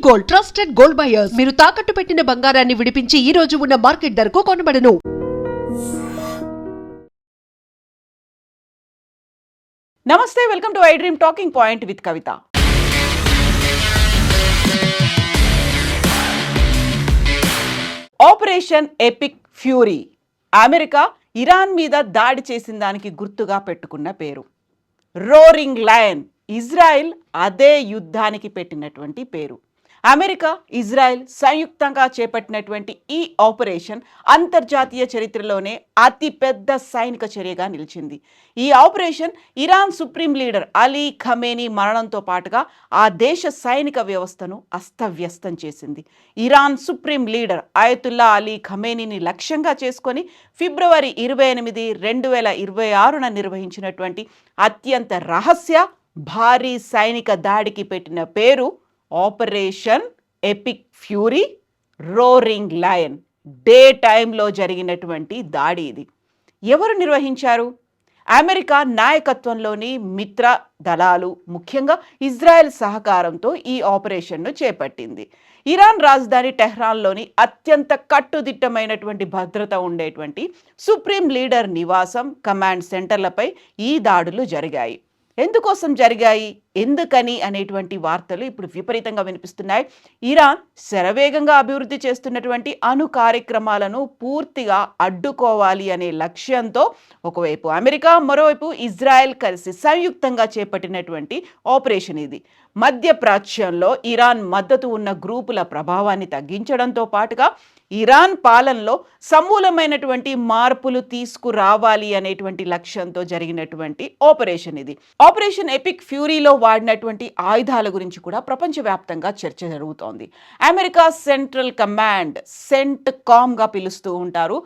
Gold, trusted gold buyers. మీరు తాకట్టు పెట్టిన బంగారాన్ని విడిపించి ఈ రోజు ఉన్న మార్కెట్ ధరకు కొనబడును. నమస్తే, welcome to I dream talking point with Kavitha. Operation epic fury America Iran మీద దాడి చేసిన దానికి గుర్తుగా పెట్టుకున్న పేరు. రోరింగ్ లయన్ ఇజ్రాయెల్ అదే యుద్ధానికి పెట్టినటువంటి పేరు. అమెరికా, ఇజ్రాయెల్ సంయుక్తంగా చేపట్టినటువంటి ఈ ఆపరేషన్ అంతర్జాతీయ చరిత్రలోనే అతిపెద్ద సైనిక చర్యగా నిలిచింది. ఈ operation Iran supreme leader Ali Khamenei మరణంతో పాటుగా ఆ దేశ సైనిక వ్యవస్థను అస్తవ్యస్తం చేసింది. Iran supreme leader Ayatollah Ali ఖమేనీని లక్ష్యంగా చేసుకొని ఫిబ్రవరి 28, 2026 నిర్వహించినటువంటి అత్యంత రహస్య భారీ సైనిక దాడికి పెట్టిన పేరు operation epic fury roaring lion. Day టైంలో జరిగినటువంటి దాడి ఇది. ఎవరు నిర్వహించారు? అమెరికా నాయకత్వంలోని మిత్ర దళాలు, ముఖ్యంగా ఇజ్రాయెల్ సహకారంతో ఈ ఆపరేషన్ను చేపట్టింది. ఇరాన్ రాజధాని టెహ్రాన్లోని అత్యంత కట్టుదిట్టమైనటువంటి భద్రత ఉండేటువంటి సుప్రీం లీడర్ నివాసం, కమాండ్ సెంటర్లపై ఈ దాడులు జరిగాయి. ఎందుకోసం జరిగాయి, ఎందుకని అనేటువంటి వార్తలు ఇప్పుడు విపరీతంగా వినిపిస్తున్నాయి. ఇరాన్ శరవేగంగా అభివృద్ధి చేస్తున్నటువంటి అణు కార్యక్రమాలను పూర్తిగా అడ్డుకోవాలి అనే లక్ష్యంతో ఒకవైపు అమెరికా, మరోవైపు ఇజ్రాయెల్ కలిసి సంయుక్తంగా చేపట్టినటువంటి ఆపరేషన్ ఇది. మధ్యప్రాచ్యంలో ఇరాన్ మద్దతు ఉన్న గ్రూపుల ప్రభావాన్ని తగ్గించడంతో పాటుగా ఇరాన్ పాలనలో సమూలమైనటువంటి మార్పులు తీసుకురావాలి అనేటువంటి లక్ష్యంతో జరిగినటువంటి ఆపరేషన్ ఇది. ఆపరేషన్ ఎపిక్ ఫ్యూరీలో వాడినటువంటి ఆయుధాల గురించి కూడా ప్రపంచవ్యాప్తంగా చర్చ జరుగుతోంది. అమెరికా సెంట్రల్ కమాండ్, సెంట్కామ్గా పిలుస్తూ ఉంటారు.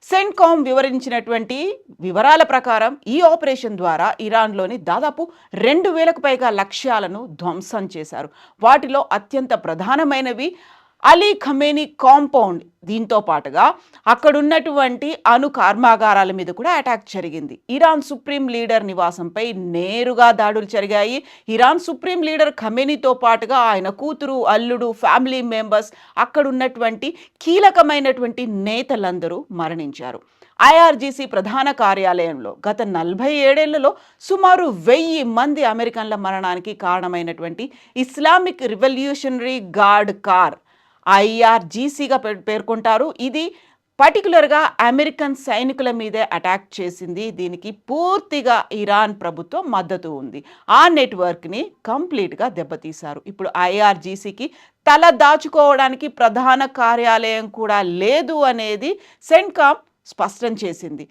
సెంట్కామ్ వివరించినటువంటి వివరాల ప్రకారం ఈ ఆపరేషన్ ద్వారా ఇరాన్లోని దాదాపు 2000కు పైగా లక్ష్యాలను ధ్వంసం చేశారు. వాటిలో అత్యంత ప్రధానమైనవి అలీ ఖమేనీ కాంపౌండ్. దీంతో పాటుగా అక్కడున్నటువంటి అణు కర్మాగారాల మీద కూడా అటాక్ జరిగింది. ఇరాన్ సుప్రీం లీడర్ నివాసంపై నేరుగా దాడులు జరిగాయి. ఇరాన్ సుప్రీం లీడర్ ఖమేనీతో పాటుగా ఆయన కూతురు, అల్లుడు, ఫ్యామిలీ మెంబర్స్, అక్కడున్నటువంటి కీలకమైనటువంటి నేతలందరూ మరణించారు. ఐఆర్జీసీ ప్రధాన కార్యాలయంలో గత 47 ఏళ్లలో సుమారు 1000 మంది అమెరికన్ల మరణానికి కారణమైనటువంటి ఇస్లామిక్ రివల్యూషనరీ గార్డ్ కార్ ఐఆర్జీసీగా పేర్కొంటారు. ఇది పర్టికులర్గా అమెరికన్ సైనికుల మీదే అటాక్ చేసింది. దీనికి పూర్తిగా ఇరాన్ ప్రభుత్వం మద్దతు ఉంది. ఆ నెట్వర్క్ని కంప్లీట్గా దెబ్బతీశారు. ఇప్పుడు ఐఆర్జీసీకి తల దాచుకోవడానికి ప్రధాన కార్యాలయం కూడా లేదు అనేది సెంట్కామ్ స్పష్టం చేసింది.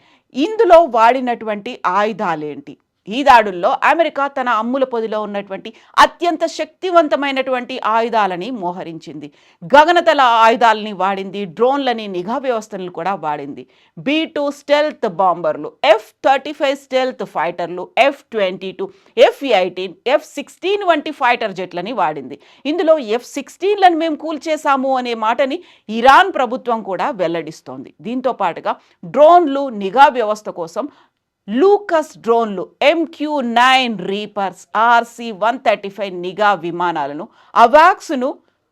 ఇందులో వాడినటువంటి ఆయుధాలేంటి? ఈ దాడుల్లో అమెరికా తన అమ్ముల పొదిలో ఉన్నటువంటి అత్యంత శక్తివంతమైనటువంటి ఆయుధాలని మోహరించింది. గగనతల ఆయుధాలని వాడింది, డ్రోన్లని, నిఘా వ్యవస్థలను కూడా వాడింది. B-2 stealth బాంబర్లు, F-35 stealth ఫైటర్లు, F-22, F-18, F-16 వంటి ఫైటర్ జెట్లని వాడింది. ఇందులో F-16లను మేము కూల్చేశాము అనే మాటని ఇరాన్ ప్రభుత్వం కూడా వెల్లడిస్తోంది. దీంతో పాటుగా డ్రోన్లు, నిఘా వ్యవస్థ కోసం లూకస్ డ్రోన్లు, MQ-9 రీపర్స్, RC-135 నిఘా విమానాలను, అవాక్స్ను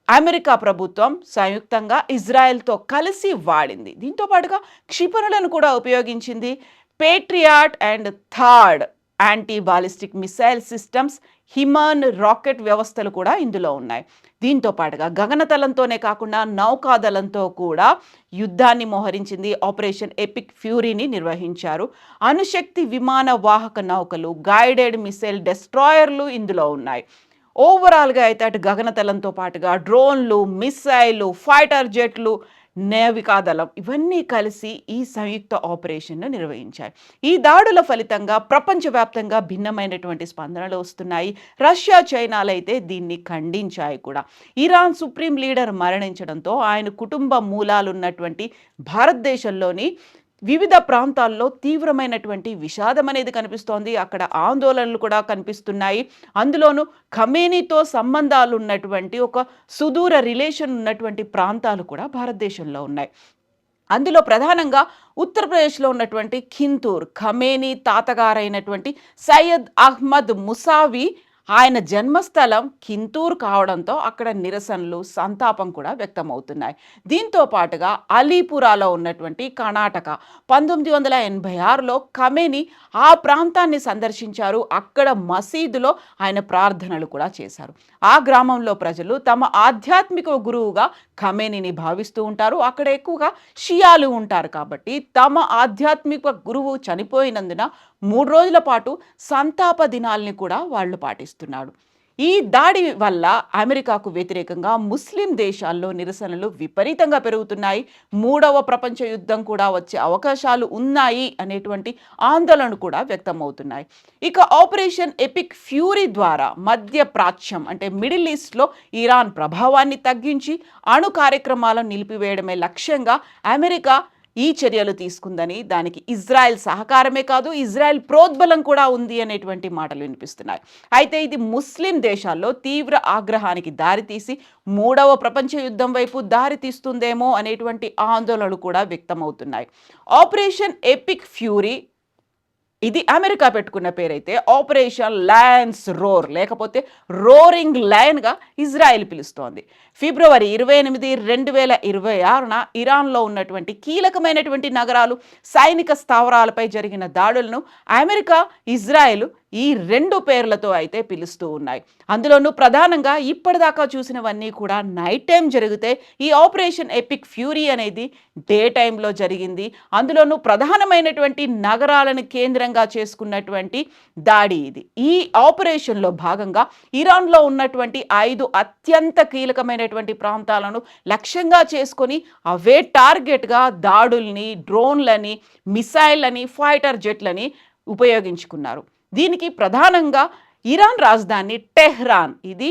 అమెరికా ప్రభుత్వం సంయుక్తంగా ఇజ్రాయెల్తో కలిసి వాడింది. దీంతో పాటుగా క్షిపణులను కూడా ఉపయోగించింది. పేట్రియాట్ అండ్ థాడ్ యాంటీ బాలిస్టిక్ మిసైల్ సిస్టమ్స్, హిమన్ రాకెట్ వ్యవస్థలు కూడా ఇందులో ఉన్నాయి. దీంతో పాటుగా గగనతలంతోనే కాకుండా నౌకాదళంతో కూడా యుద్ధాన్ని మోహరించింది. ఆపరేషన్ ఎపిక్ ఫ్యూరీని నిర్వహించారు. అణుశక్తి విమాన వాహక నౌకలు, గైడెడ్ మిసైల్ డెస్ట్రాయర్లు ఇందులో ఉన్నాయి. ఓవరాల్గా అయితే అటు గగనతలంతో పాటుగా డ్రోన్లు, మిసైలు, ఫైటర్ జెట్లు, నావికాదళం ఇవన్నీ కలిసి ఈ సంయుక్త ఆపరేషన్ను నిర్వహించాయి. ఈ దాడుల ఫలితంగా ప్రపంచవ్యాప్తంగా భిన్నమైనటువంటి స్పందనలు వస్తున్నాయి. రష్యా, చైనాలు అయితే దీన్ని ఖండించాయి కూడా. ఇరాన్ సుప్రీం లీడర్ మరణించడంతో ఆయన కుటుంబ మూలాలున్నటువంటి భారతదేశంలోని వివిధ ప్రాంతాల్లో తీవ్రమైనటువంటి విషాదం అనేది కనిపిస్తోంది. అక్కడ ఆందోళనలు కూడా కనిపిస్తున్నాయి. అందులోనూ ఖమేనీతో సంబంధాలు ఉన్నటువంటి ఒక సుదూర రిలేషన్ ఉన్నటువంటి ప్రాంతాలు కూడా భారతదేశంలో ఉన్నాయి. అందులో ప్రధానంగా ఉత్తరప్రదేశ్లో ఉన్నటువంటి ఖింతూర్, ఖమేనీ తాతగారైనటువంటి సయ్యద్ అహ్మద్ ముసావి ఆయన జన్మస్థలం కింతూర్ కావడంతో అక్కడ నిరసనలు, సంతాపం కూడా వ్యక్తమవుతున్నాయి. దీంతో పాటుగా అలీపురాలో ఉన్నటువంటి కర్ణాటక 1986లో ఖమేనీ ఆ ప్రాంతాన్ని సందర్శించారు. అక్కడ మసీదులో ఆయన ప్రార్థనలు కూడా చేశారు. ఆ గ్రామంలో ప్రజలు తమ ఆధ్యాత్మిక గురువుగా ఖమేనీని భావిస్తూ ఉంటారు. అక్కడ ఎక్కువగా షియాలు ఉంటారు కాబట్టి తమ ఆధ్యాత్మిక గురువు చనిపోయినందున 3 రోజుల పాటు సంతాప దినాల్ని కూడా వాళ్ళు పాటిస్తున్నారు. ఈ దాడి వల్ల అమెరికాకు వ్యతిరేకంగా ముస్లిం దేశాల్లో నిరసనలు విపరీతంగా పెరుగుతున్నాయి. 3వ ప్రపంచ యుద్ధం కూడా వచ్చే అవకాశాలు ఉన్నాయి అనేటువంటి ఆందోళన కూడా వ్యక్తమవుతున్నాయి. ఇక ఆపరేషన్ ఎపిక్ ఫ్యూరీ ద్వారా మధ్య ప్రాచ్యం అంటే మిడిల్ ఈస్ట్లో ఇరాన్ ప్రభావాన్ని తగ్గించి అణు కార్యక్రమాలను నిలిపివేయడమే లక్ష్యంగా అమెరికా ఈ చర్యలు తీసుకుందని, దానికి ఇజ్రాయెల్ సహకారమే కాదు, ఇజ్రాయెల్ ప్రోద్బలం కూడా ఉంది అనేటువంటి మాటలు వినిపిస్తున్నాయి. అయితే ఇది ముస్లిం దేశాల్లో తీవ్ర ఆగ్రహానికి దారితీసి 3వ ప్రపంచ యుద్ధం వైపు దారి తీస్తుందేమో అనేటువంటి ఆందోళనలు కూడా వ్యక్తమవుతున్నాయి. ఆపరేషన్ ఎపిక్ ఫ్యూరీ ఇది అమెరికా పెట్టుకున్న పేరైతే ఆపరేషన్ లయన్స్ రోర్ లేకపోతే రోరింగ్ లయన్గా ఇజ్రాయెల్ పిలుస్తోంది. ఫిబ్రవరి 28, 2026న ఇరాన్లో ఉన్నటువంటి కీలకమైనటువంటి నగరాలు, సైనిక స్థావరాలపై జరిగిన దాడులను అమెరికా, ఇజ్రాయెల్ ఈ 2 పేర్లతో అయితే పిలుస్తూ ఉన్నాయి. అందులోనూ ప్రధానంగా ఇప్పటిదాకా చూసినవన్నీ కూడా నైట్ టైం జరిగితే ఈ ఆపరేషన్ ఎపిక్ ఫ్యూరీ అనేది డే టైంలో జరిగింది. అందులోనూ ప్రధానమైనటువంటి నగరాలను కేంద్రంగా చేసుకున్నటువంటి దాడి ఇది. ఈ ఆపరేషన్లో భాగంగా ఇరాన్లో ఉన్నటువంటి 5 అత్యంత కీలకమైనటువంటి ప్రాంతాలను లక్ష్యంగా చేసుకొని అవే టార్గెట్గా దాడుల్ని, డ్రోన్లని, మిసైళ్ళని, ఫైటర్ జెట్లని ఉపయోగించుకున్నారు. దీనికి ప్రధానంగా ఇరాన్ రాజధాని టెహ్రాన్ ఇది.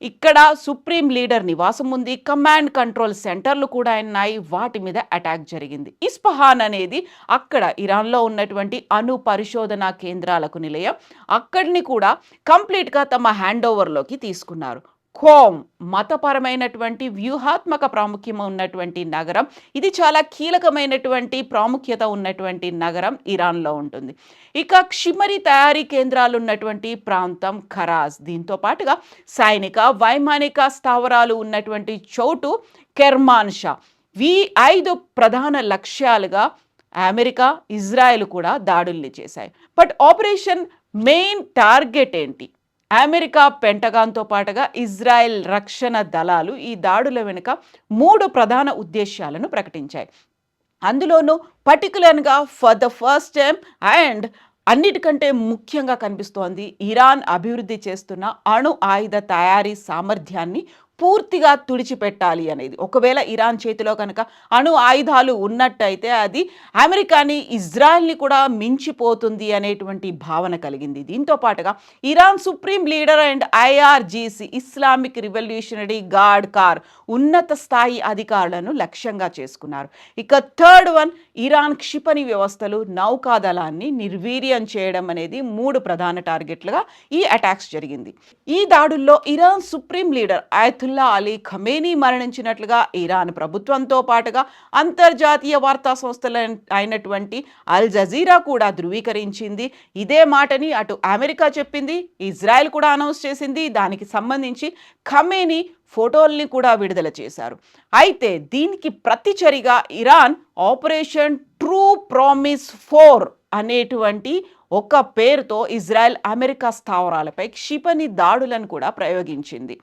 ఇక్కడ సుప్రీం లీడర్ నివాసం ఉంది, కమాండ్ కంట్రోల్ సెంటర్లు కూడా ఉన్నాయి, వాటి మీద అటాక్ జరిగింది. ఇస్ఫహాన్ అనేది అక్కడ ఇరాన్లో ఉన్నటువంటి అణు పరిశోధనా కేంద్రాలకు నిలయం. అక్కడిని కూడా కంప్లీట్గా తమ హ్యాండ్ ఓవర్లోకి తీసుకున్నారు. ఖోమ్ మతపరమైనటువంటి వ్యూహాత్మక ప్రాముఖ్యం ఉన్నటువంటి నగరం ఇది. చాలా కీలకమైనటువంటి ప్రాముఖ్యత ఉన్నటువంటి నగరం ఇరాన్లో ఉంటుంది. ఇక క్షిమరి తయారీ కేంద్రాలు ఉన్నటువంటి ప్రాంతం ఖరాజ్. దీంతో పాటుగా సైనిక, వైమానిక స్థావరాలు ఉన్నటువంటి చోటు కెర్మాన్ షా. ఈ 5 ప్రధాన లక్ష్యాలుగా అమెరికా, ఇజ్రాయెల్ కూడా దాడుల్ని చేశాయి. బట్ ఆపరేషన్ మెయిన్ టార్గెట్ ఏంటి? అమెరికా పెంటగాన్తో పాటుగా ఇజ్రాయెల్ రక్షణ దళాలు ఈ దాడుల వెనుక 3 ప్రధాన ఉద్దేశాలను ప్రకటించాయి. అందులోనూ పర్టికులర్గా for the first time and అన్నిటికంటే ముఖ్యంగా కనిపిస్తోంది ఇరాన్ అభివృద్ధి చేస్తున్న అణు ఆయుధ తయారీ సామర్థ్యాన్ని పూర్తిగా తుడిచిపెట్టాలి అనేది. ఒకవేళ ఇరాన్ చేతిలో కనుక అణు ఆయుధాలు ఉన్నట్టయితే అది అమెరికాని, ఇజ్రాయెల్ని కూడా మించిపోతుంది అనేటువంటి భావన కలిగింది. దీంతో పాటుగా Iran supreme leader and IRGC Islamic revolutionary guard corps ఉన్నత స్థాయి అధికారులను లక్ష్యంగా చేసుకున్నారు. ఇక థర్డ్ వన్, ఇరాన్ క్షిపణి వ్యవస్థలు, నౌకాదళాన్ని నిర్వీర్యం చేయడం అనేది 3 ప్రధాన టార్గెట్లుగా ఈ అటాక్స్ జరిగింది. ఈ దాడుల్లో Iran supreme leader Ayatollah Ali Khamenei మరణించినట్లుగా ఇరాన్ ప్రభుత్వంతో పాటుగా అంతర్జాతీయ వార్తా సంస్థలు అయినటువంటి అల్ జజీరా కూడా ధృవీకరించింది. ఇదే మాటని అటు అమెరికా చెప్పింది, ఇజ్రాయెల్ కూడా అనౌన్స్ చేసింది. దానికి సంబంధించి ఖమేనీ ఫోటోల్ని కూడా విడుదల చేశారు. అయితే దీనికి ప్రతిచర్యగా ఇరాన్ ఆపరేషన్ ట్రూ ప్రామిస్ 4 అనేటువంటి ఒక పేరుతో ఇజ్రాయెల్, అమెరికా స్థావరాలపై క్షిపణి దాడులను కూడా ప్రయోగించింది.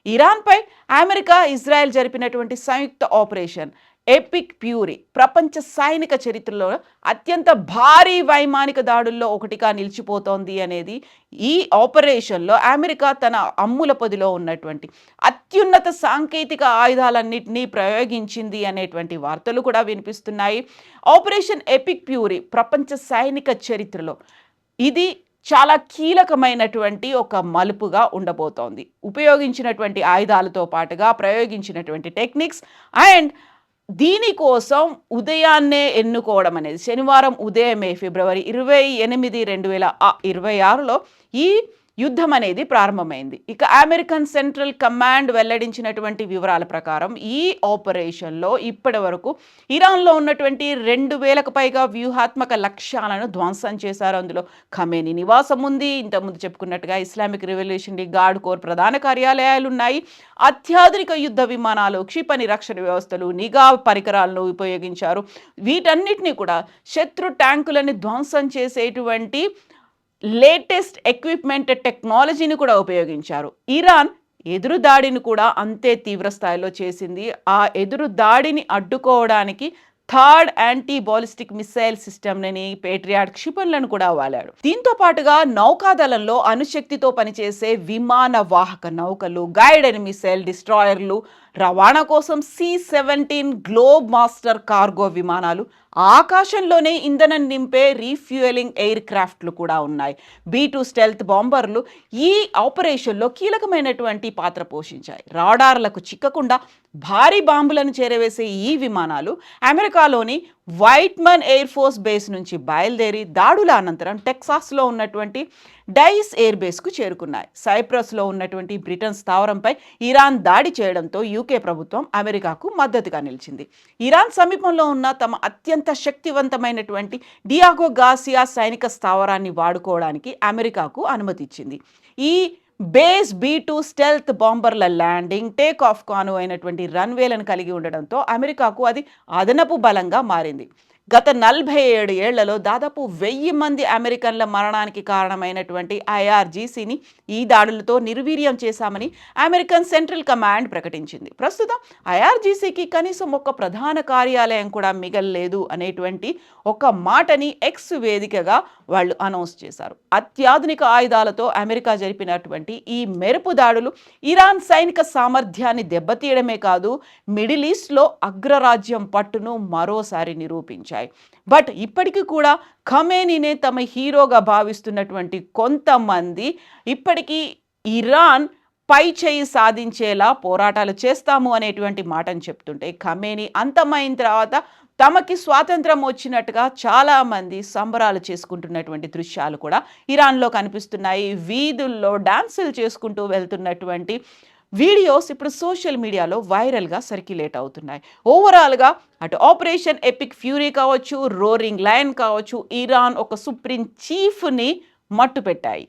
ఇరాన్పై అమెరికా, ఇజ్రాయెల్ జరిపినటువంటి సంయుక్త ఆపరేషన్ ఎపిక్ ఫ్యూరీ ప్రపంచ సైనిక చరిత్రలో అత్యంత భారీ వైమానిక దాడుల్లో ఒకటిగా నిలిచిపోతోంది అనేది. ఈ ఆపరేషన్లో అమెరికా తన అమ్ముల పొదిలో ఉన్నటువంటి అత్యున్నత సాంకేతిక ఆయుధాలన్నింటినీ ప్రయోగించింది అనేటువంటి వార్తలు కూడా వినిపిస్తున్నాయి. ఆపరేషన్ ఎపిక్ ఫ్యూరీ ప్రపంచ సైనిక చరిత్రలో ఇది చాలా కీలకమైనటువంటి ఒక మలుపుగా ఉండబోతోంది. ఉపయోగించినటువంటి ఆయుధాలతో పాటుగా ప్రయోగించినటువంటి టెక్నిక్స్ అండ్ దీనికోసం ఉదయాన్నే ఎన్నుకోవడం అనేది శనివారం ఉదయమే ఫిబ్రవరి 28, 2026లో ఈ యుద్ధం అనేది ప్రారంభమైంది. ఇక అమెరికన్ సెంట్రల్ కమాండ్ వెల్లడించినటువంటి వివరాల ప్రకారం ఈ ఆపరేషన్లో ఇప్పటి వరకు ఇరాన్లో ఉన్నటువంటి 2000కు పైగా వ్యూహాత్మక లక్ష్యాలను ధ్వంసం చేశారు. అందులో ఖమేనీ నివాసం ఉంది, ఇంతకుముందు చెప్పుకున్నట్టుగా ఇస్లామిక్ రెవల్యూషనరీ గార్డ్ కోర్ ప్రధాన కార్యాలయాలు ఉన్నాయి, అత్యాధునిక యుద్ధ విమానాలు, క్షిపణి రక్షణ వ్యవస్థలు, నిఘా పరికరాలను ఉపయోగించారు. వీటన్నిటిని కూడా శత్రు ట్యాంకులని ధ్వంసం చేసేటువంటి లేటెస్ట్ ఎక్విప్మెంట్ టెక్నాలజీని కూడా ఉపయోగించారు. ఇరాన్ ఎదురు దాడిని కూడా అంతే తీవ్ర స్థాయిలో చేసింది. ఆ ఎదురు దాడిని అడ్డుకోవడానికి థర్డ్ యాంటీ బాలిస్టిక్ మిసైల్ సిస్టమ్ని, పేట్రియాట్ క్షిపణులను కూడా వాడాడు. దీంతో పాటుగా నౌకాదళంలో అణుశక్తితో పనిచేసే విమాన వాహక నౌకలు, గైడెడ్ మిసైల్ డిస్ట్రాయర్లు, రవాణా కోసం C-17 గ్లోబ్ మాస్టర్ కార్గో విమానాలు, ఆకాశంలోనే ఇంధనం నింపే రీఫ్యూయలింగ్ ఎయిర్ క్రాఫ్ట్లు కూడా ఉన్నాయి. B-2 స్టెల్త్ బాంబర్లు ఈ ఆపరేషన్లో కీలకమైనటువంటి పాత్ర పోషించాయి. రాడార్లకు చిక్కకుండా భారీ బాంబులను చేరవేసే ఈ విమానాలు అమెరికాలోని వైట్మన్ ఎయిర్ ఫోర్స్ బేస్ నుంచి బయలుదేరి దాడుల అనంతరం టెక్సాస్లో ఉన్నటువంటి డైస్ ఎయిర్ బేస్కు చేరుకున్నాయి. సైప్రస్లో ఉన్నటువంటి బ్రిటన్ స్థావరంపై ఇరాన్ దాడి చేయడంతో యూకే ప్రభుత్వం అమెరికాకు మద్దతుగా నిలిచింది. ఇరాన్ సమీపంలో ఉన్న తమ అత్యంత శక్తివంతమైనటువంటి డియాగో గార్సియా సైనిక స్థావరాన్ని వాడుకోవడానికి అమెరికాకు అనుమతి ఇచ్చింది. ఈ బేస్ B-2 స్టెల్త్ బాంబర్ల ల్యాండింగ్, టేక్ ఆఫ్ కాను అయినటువంటి రన్వేలను కలిగి ఉండడంతో అమెరికాకు అది అదనపు బలంగా మారింది. గత 47 ఏళ్లలో దాదాపు 1000 మంది అమెరికన్ల మరణానికి కారణమైనటువంటి IRGCని ఈ దాడులతో నిర్వీర్యం చేశామని అమెరికన్ సెంట్రల్ కమాండ్ ప్రకటించింది. ప్రస్తుతం IRGCకి కనీసం ఒక ప్రధాన కార్యాలయం కూడా మిగల్లేదు అనేటువంటి ఒక మాటని ఎక్స్ వేదికగా వాళ్ళు అనౌన్స్ చేశారు. అత్యాధునిక ఆయుధాలతో అమెరికా జరిపినటువంటి ఈ మెరుపు దాడులు ఇరాన్ సైనిక సామర్థ్యాన్ని దెబ్బతీయడమే కాదు, మిడిల్ ఈస్ట్లో అగ్రరాజ్యం పట్టును మరోసారి నిరూపించాయి. బట్ ఇప్పటికీ కూడా ఖమేనీనే తమ హీరోగా భావిస్తున్నటువంటి కొంతమంది ఇప్పటికీ ఇరాన్ పై చేయి సాధించేలా పోరాటాలు చేస్తాము అనేటువంటి మాటను చెప్తుంటే, ఖమేనీ అంతమైన తర్వాత తమకి స్వాతంత్రం వచ్చినట్టుగా చాలామంది సంబరాలు చేసుకుంటున్నటువంటి దృశ్యాలు కూడా ఇరాన్లో కనిపిస్తున్నాయి. వీధుల్లో డాన్సులు చేసుకుంటూ వెళ్తున్నటువంటి వీడియోస్ ఇప్పుడు సోషల్ మీడియాలో వైరల్గా సర్క్యులేట్ అవుతున్నాయి. ఓవరాల్గా అటు ఆపరేషన్ ఎపిక్ ఫ్యూరీ కావచ్చు, రోరింగ్ లయన్ కావచ్చు, ఇరాన్ ఒక సుప్రీం చీఫ్ని మట్టు పెట్టాయి.